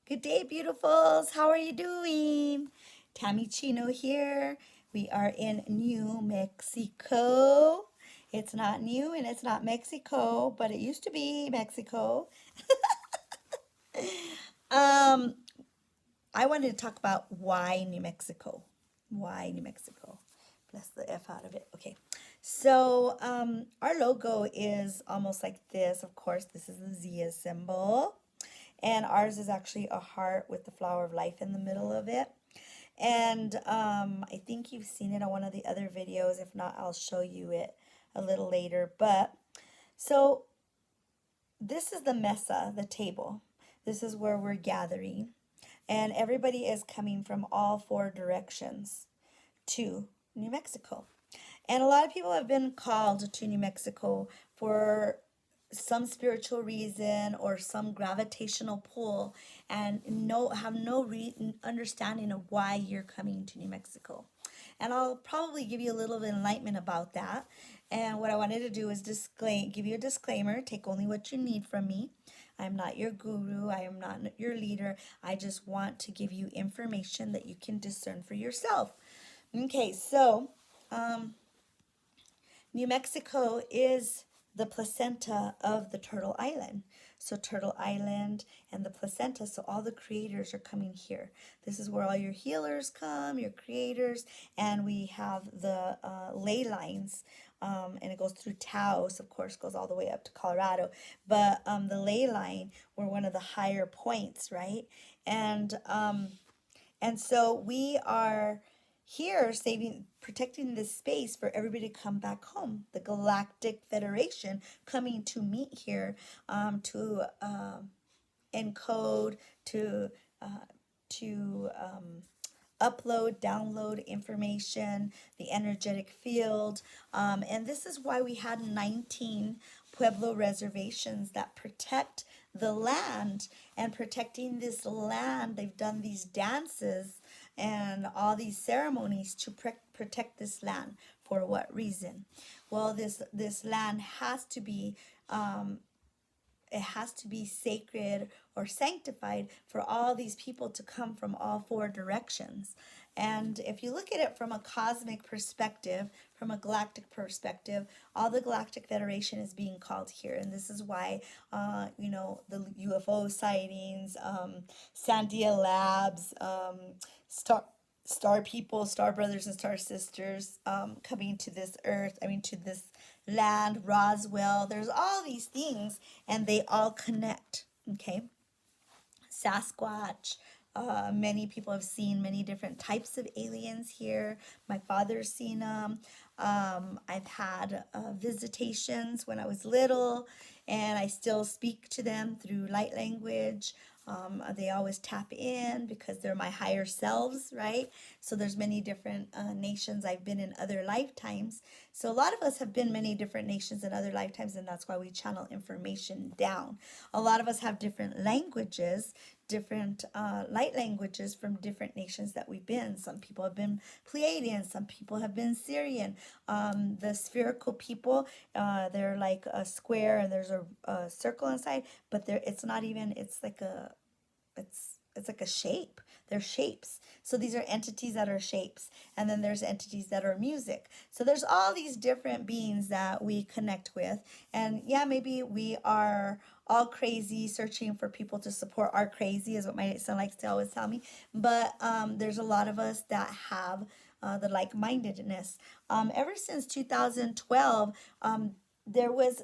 Good day, beautifuls. How are you doing? Tammychino here. We are in New Mexico. It's not new and it's not Mexico, but it used to be Mexico. Um, I wanted to talk about why New Mexico. Why New Mexico? Bless the F out of it. Okay. Our logo is almost like this. Of course, this is the Zia symbol. And ours is actually a heart with the flower of life in the middle of it. And I think you've seen it on one of the other videos. If not, I'll show you it a little later. So this is the mesa, the table. This is where we're gathering. And everybody is coming from all four directions to New Mexico. And a lot of people have been called to New Mexico for some spiritual reason or some gravitational pull and have no understanding of why you're coming to New Mexico. And I'll probably give you a little bit of enlightenment about that. And what I wanted to do is give you a disclaimer, take only what you need from me. I'm not your guru, I am not your leader. I just want to give you information that you can discern for yourself. Okay, so New Mexico is the placenta of the Turtle Island. So Turtle Island and the placenta, so all the creators are coming here. This is where all your healers come, your creators, and we have the ley lines, and it goes through Taos, of course, goes all the way up to Colorado. But the ley line were one of the higher points, right? And so we are here protecting this space for everybody to come back home. The Galactic Federation coming to meet here to encode, uh, to upload, download information, the energetic field. And this is why we had 19 Pueblo reservations that protect the land. And protecting this land, they've done these dances and all these ceremonies to protect this land. For what reason? Well, this land has to be sacred or sanctified for all these people to come from all four directions. And if you look at it from a cosmic perspective, from a galactic perspective, all the Galactic Federation is being called here. And this is why, the UFO sightings, Sandia Labs, star people, star brothers and star sisters coming to this earth, to this land, Roswell. There's all these things, and they all connect. Okay, Sasquatch. Many people have seen many different types of aliens here. My father's seen them. I've had visitations when I was little, and I still speak to them through light language. They always tap in because they're my higher selves, right? So there's many different nations I've been in other lifetimes. So a lot of us have been many different nations in other lifetimes, and that's why we channel information down. A lot of us have different languages, different light languages from different nations that we've been. Some people have been Pleiadian, some people have been Syrian. The spherical people, they're like a square and there's a circle inside, but it's not even, it's like a shape. They're shapes. So these are entities that are shapes. And then there's entities that are music. So there's all these different beings that we connect with. And yeah, maybe we are all crazy, searching for people to support our crazy, is what my son likes to always tell me. But there's a lot of us that have the like-mindedness. Ever since 2012, there was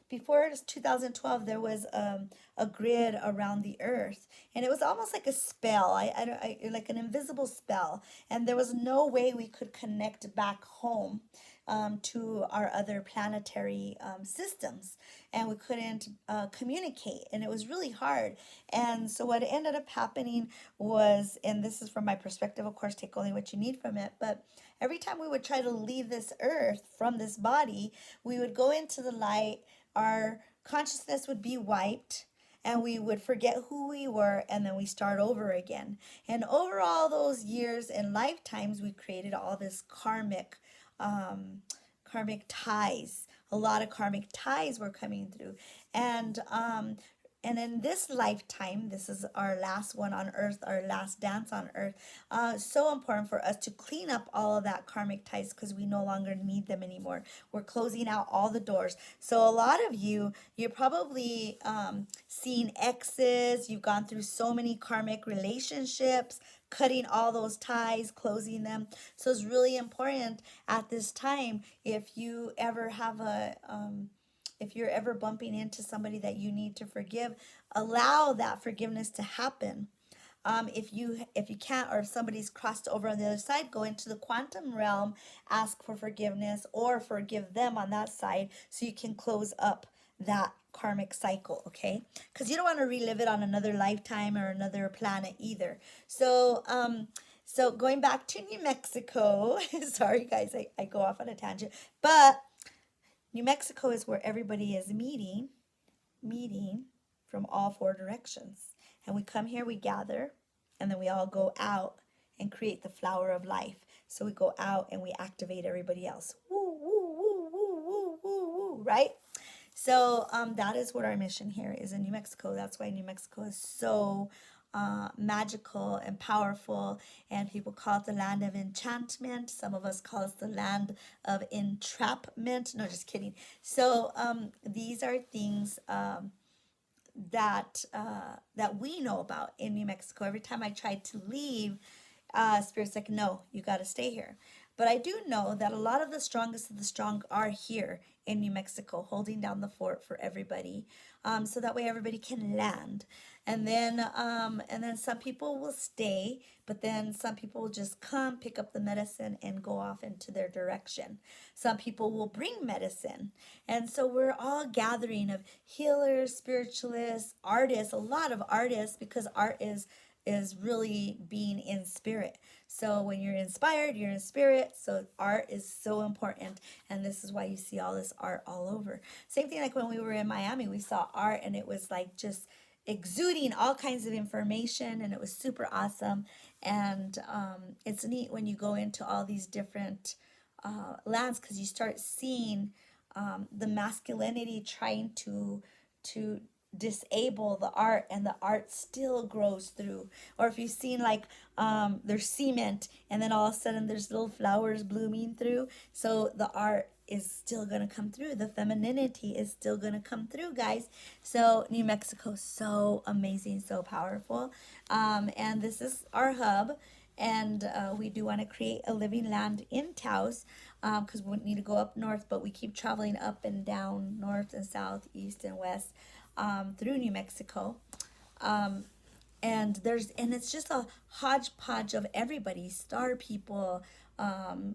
before 2012 there was a grid around the earth, and it was almost like a spell. Like an invisible spell, and there was no way we could connect back home to our other planetary systems, and we couldn't communicate, and it was really hard. And so what ended up happening was, and this is from my perspective, of course, take only what you need from it, but every time we would try to leave this earth from this body, we would go into the light, our consciousness would be wiped, and we would forget who we were, and then we start over again. And over all those years and lifetimes, we created all this karmic ties. A lot of karmic ties were coming through. And and in this lifetime, this is our last one on earth, our last dance on earth. So important for us to clean up all of that karmic ties because we no longer need them anymore. We're closing out all the doors. So a lot of you, you're probably seen exes. You've gone through so many karmic relationships, cutting all those ties, closing them. So it's really important at this time if you ever have if you're ever bumping into somebody that you need to forgive, allow that forgiveness to happen. If you can't, or if somebody's crossed over on the other side, go into the quantum realm, ask for forgiveness, or forgive them on that side, so you can close up that karmic cycle. Okay, because you don't want to relive it on another lifetime or another planet either. So going back to New Mexico, sorry guys, I go off on a tangent, but New Mexico is where everybody is meeting from all four directions. And we come here, we gather, and then we all go out and create the flower of life. So we go out and we activate everybody else. Woo, woo, woo, woo, woo, woo, woo, right? So that is what our mission here is in New Mexico. That's why New Mexico is so magical and powerful, and people call it the land of enchantment. Some of us call it the land of entrapment. No, just kidding. So these are things that we know about in New Mexico. Every time I tried to leave, Spirit's like, no, you got to stay here. But I do know that a lot of the strongest of the strong are here in New Mexico, holding down the fort for everybody, so that way everybody can land. And then some people will stay, but then some people will just come, pick up the medicine, and go off into their direction. Some people will bring medicine, and so we're all gathering of healers, spiritualists, artists, a lot of artists, because art is really being in spirit. So when you're inspired, you're in spirit. So art is so important. And this is why you see all this art all over. Same thing like when we were in Miami, we saw art and it was like just exuding all kinds of information, and it was super awesome. And it's neat when you go into all these different lands, because you start seeing the masculinity trying to disable the art, and the art still grows through. Or if you've seen like there's cement and then all of a sudden there's little flowers blooming through, so the art is still going to come through, the femininity is still going to come through, guys. So New Mexico, so amazing, so powerful. And this is our hub, and we do want to create a living land in Taos, because we need to go up north, but we keep traveling up and down, north and south, east and west, through New Mexico. And it's just a hodgepodge of everybody, star people.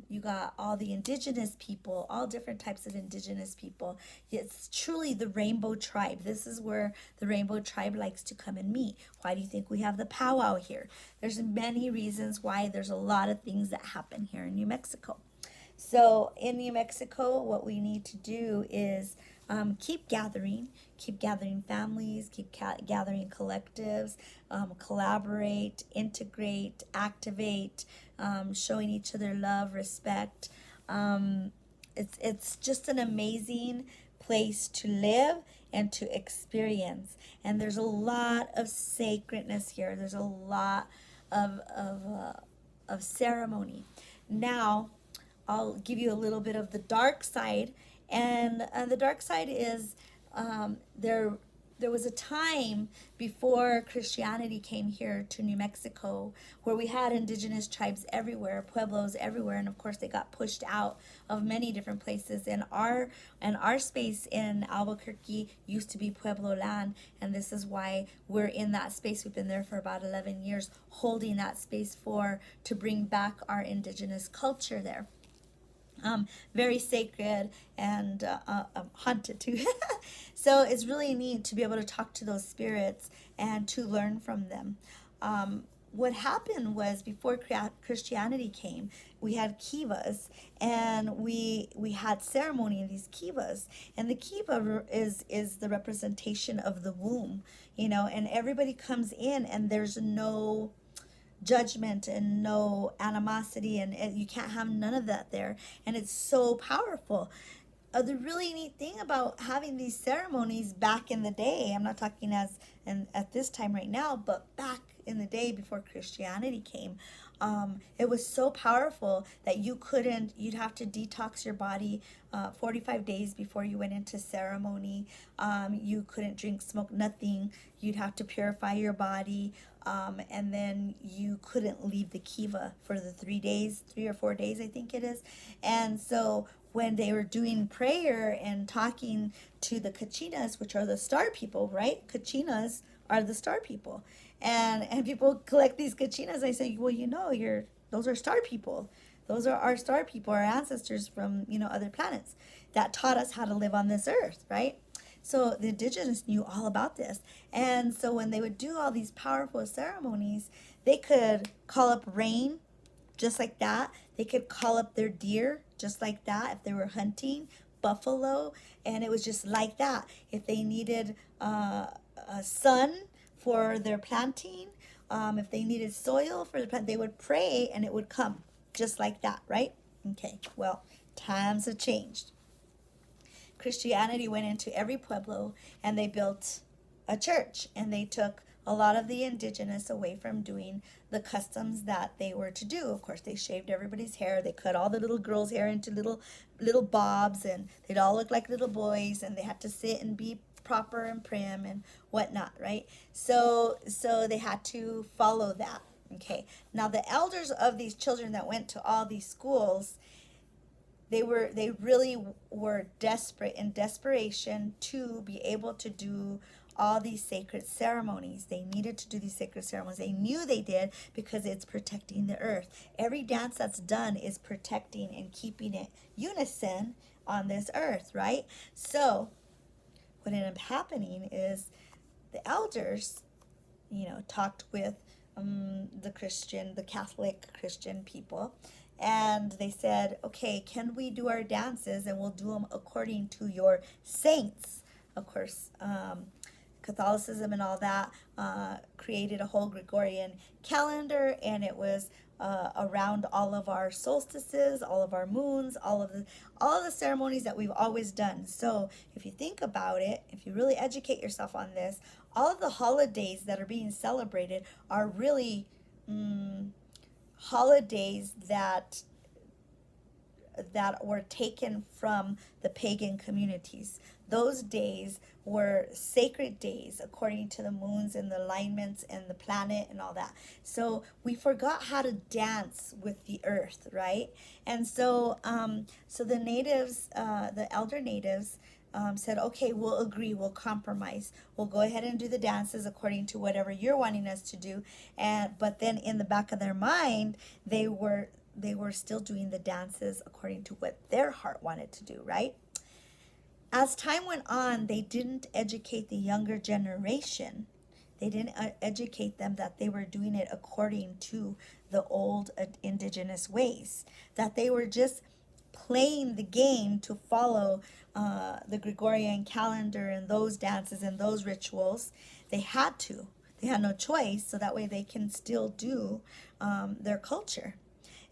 You got all the indigenous people, all different types of indigenous people. It's truly the rainbow tribe. This is where the rainbow tribe likes to come and meet. Why do you think we have the powwow here? There's many reasons why. There's a lot of things that happen here in New Mexico. So in New Mexico, what we need to do is keep gathering families, keep gathering collectives, collaborate, integrate, activate, showing each other love, respect. It's just an amazing place to live and to experience. And there's a lot of sacredness here. There's a lot of ceremony. Now, I'll give you a little bit of the dark side, and the dark side is there was a time before Christianity came here to New Mexico where we had indigenous tribes everywhere, pueblos everywhere, and of course they got pushed out of many different places. And our space in Albuquerque used to be Pueblo land, and this is why we're in that space. We've been there for about 11 years, holding that space to bring back our indigenous culture there. Very sacred and haunted too. So it's really neat to be able to talk to those spirits and to learn from them. What happened was, before Christianity came, we had kivas, and we had ceremony in these kivas, and the kiva is the representation of the womb, and everybody comes in, and there's no judgment and no animosity, and you can't have none of that there, and it's so powerful. the really neat thing about having these ceremonies back in the day, I'm not talking as and at this time right now, but back in the day before Christianity came, it was so powerful that you'd have to detox your body 45 days before you went into ceremony. You couldn't drink, smoke, nothing. You'd have to purify your body. And then you couldn't leave the kiva for the 3 days, 3 or 4 days, I think it is. And so when they were doing prayer and talking to the kachinas, which are the star people, right? Kachinas are the star people. And people collect these kachinas. I say, well, those are star people. Those are our star people, our ancestors from, other planets that taught us how to live on this earth, right? So the indigenous knew all about this. And so when they would do all these powerful ceremonies, they could call up rain just like that. They could call up their deer just like that if they were hunting, buffalo, and it was just like that. If they needed a sun for their planting, if they needed soil for the plant, they would pray and it would come just like that, right? Okay, well, times have changed. Christianity went into every pueblo and they built a church, and they took a lot of the indigenous away from doing the customs that they were to do. Of course, they shaved everybody's hair. They cut all the little girls' hair into little bobs, and they'd all look like little boys, and they had to sit and be proper and prim and whatnot, right? So they had to follow that. Okay. Now the elders of these children that went to all these schools, they really were desperate, in desperation, to be able to do all these sacred ceremonies. They needed to do these sacred ceremonies. They knew they did because it's protecting the earth. Every dance that's done is protecting and keeping it unison on this earth, right? So what ended up happening is the elders, talked with the Catholic Christian people, and they said, okay, can we do our dances, and we'll do them according to your saints. Of course, Catholicism and all that created a whole Gregorian calendar, and it was around all of our solstices, all of our moons, all of the ceremonies that we've always done. So if you think about it, if you really educate yourself on this, all of the holidays that are being celebrated are really holidays that were taken from the pagan communities. Those days were sacred days according to the moons and the alignments and the planet and all that. So we forgot how to dance with the earth, right? And so the natives, the elder natives, said, okay, we'll agree, we'll compromise. We'll go ahead and do the dances according to whatever you're wanting us to do. But then in the back of their mind, they were still doing the dances according to what their heart wanted to do, right? As time went on, they didn't educate the younger generation. They didn't educate them that they were doing it according to the old indigenous ways, that they were just playing the game to follow the Gregorian calendar and those dances and those rituals. They had to. They had no choice, so that way they can still do their culture.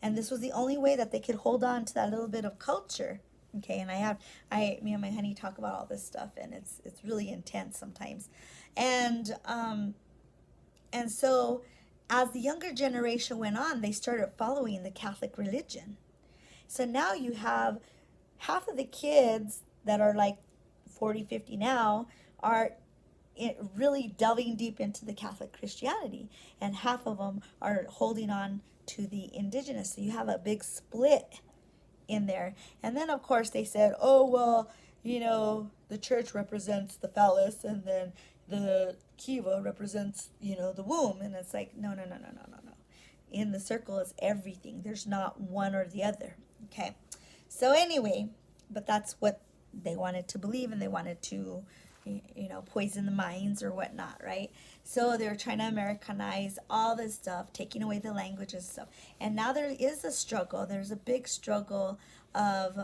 And this was the only way that they could hold on to that little bit of culture. Okay, and me and my honey talk about all this stuff, and it's really intense sometimes. And so as the younger generation went on, they started following the Catholic religion. So now you have half of the kids that are like 40, 50 now are really delving deep into the Catholic Christianity, and half of them are holding on to the indigenous. So you have a big split in there. And then of course they said, oh, well, the church represents the phallus, and then the kiva represents, the womb. And it's like, no. In the circle is everything. There's not one or the other. Okay. So anyway, but that's what they wanted to believe, and they wanted to, poison the minds or whatnot, right? So they were trying to Americanize all this stuff, taking away the languages and stuff. And now there is a struggle. There's a big struggle of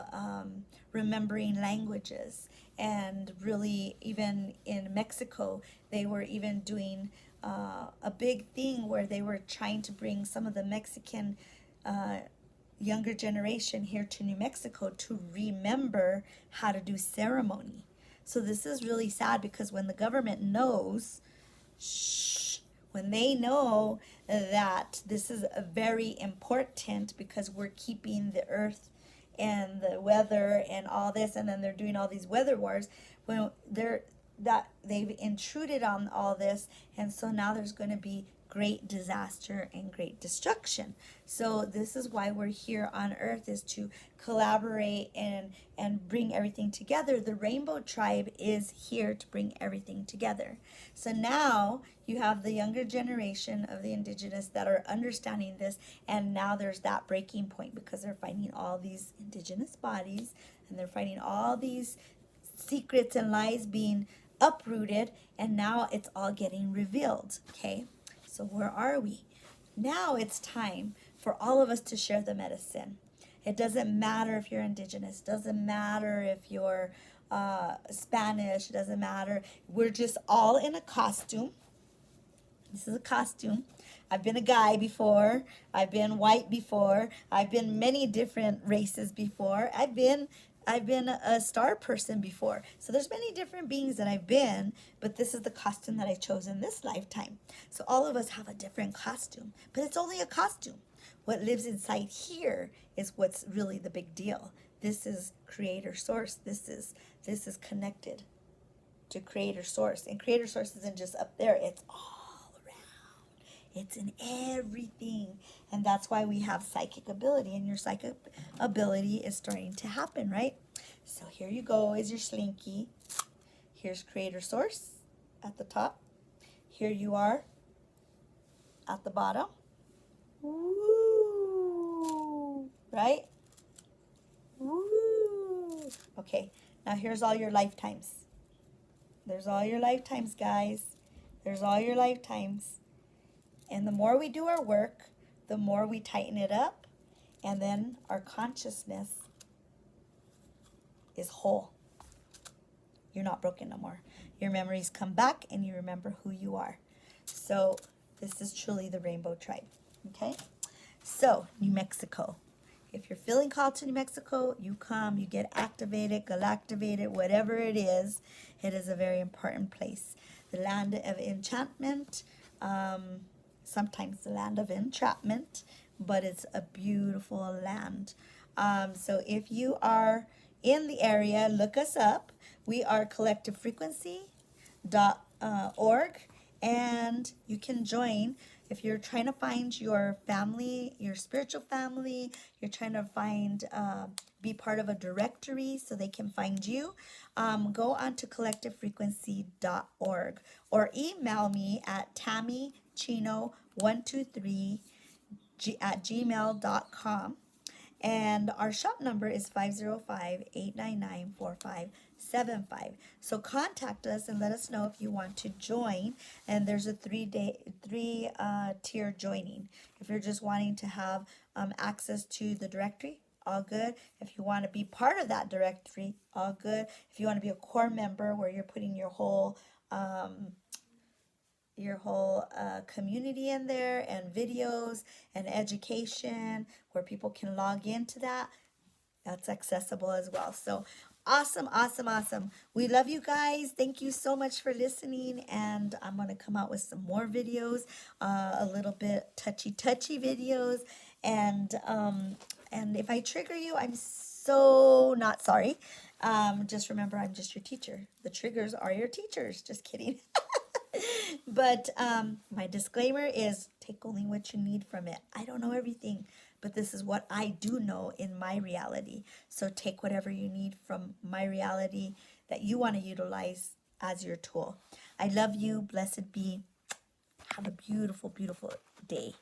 remembering languages. And really, even in Mexico, they were even doing a big thing where they were trying to bring some of the Mexican younger generation here to New Mexico to remember how to do ceremony. So this is really sad because when the government knows, shh, when they know that this is very important because we're keeping the earth and the weather and all this, and then they're doing all these weather wars, when they've intruded on all this, and so now there's going to be great disaster and great destruction. So this is why we're here on earth, is to collaborate and bring everything together. The Rainbow Tribe is here to bring everything together. So now you have the younger generation of the indigenous that are understanding this, and now there's that breaking point because they're finding all these indigenous bodies, and they're finding all these secrets and lies being uprooted, and now it's all getting revealed. Okay, so where are we now? It's time for all of us to share the medicine. It doesn't matter if you're indigenous, doesn't matter if you're Spanish, doesn't matter. We're just all in a costume. This is a costume. I've been a guy before. I've been white before. I've been many different races before. I've been a star person before. So there's many different beings that I've been, but this is the costume that I chose in this lifetime. So all of us have a different costume, but it's only a costume. What lives inside here is what's really the big deal. This is creator source. This is connected to creator source. And creator source isn't just up there. It's all around. It's in everything. And that's why we have psychic ability. And your psychic ability is starting to happen, right? So here you go is your slinky. Here's creator source at the top. Here you are at the bottom. Woo! Right? Woo! Okay, now here's all your lifetimes. There's all your lifetimes, guys. There's all your lifetimes. And the more we do our work, the more we tighten it up, and then our consciousness is whole. You're not broken no more. Your memories come back, and you remember who you are. So this is truly the Rainbow Tribe. Okay? So, New Mexico. If you're feeling called to New Mexico, you come, you get activated, galactivated, whatever it is a very important place. The land of enchantment, sometimes the land of entrapment, but it's a beautiful land. So if you are in the area, look us up. We are collectivefrequency.org, and you can join. If you're trying to find your family, your spiritual family, you're trying to find, be part of a directory so they can find you, go on to collectivefrequency.org or email me at tammyandanthonychino123 at gmail.com. And our shop number is 505-899-4575. So contact us and let us know if you want to join. And there's a three-tier joining. If you're just wanting to have access to the directory, all good. If you want to be part of that directory, all good. If you want to be a core member where you're putting your whole community in there, and videos and education where people can log into that, that's accessible as well. So awesome, awesome, awesome. We love you guys. Thank you so much for listening, and I'm going to come out with some more videos, a little bit touchy videos, and if I trigger you, I'm so not sorry. Just remember, I'm just your teacher. The triggers are your teachers. Just kidding. But my disclaimer is take only what you need from it. I don't know everything, but this is what I do know in my reality. So take whatever you need from my reality that you want to utilize as your tool. I love you. Blessed be. Have a beautiful, beautiful day.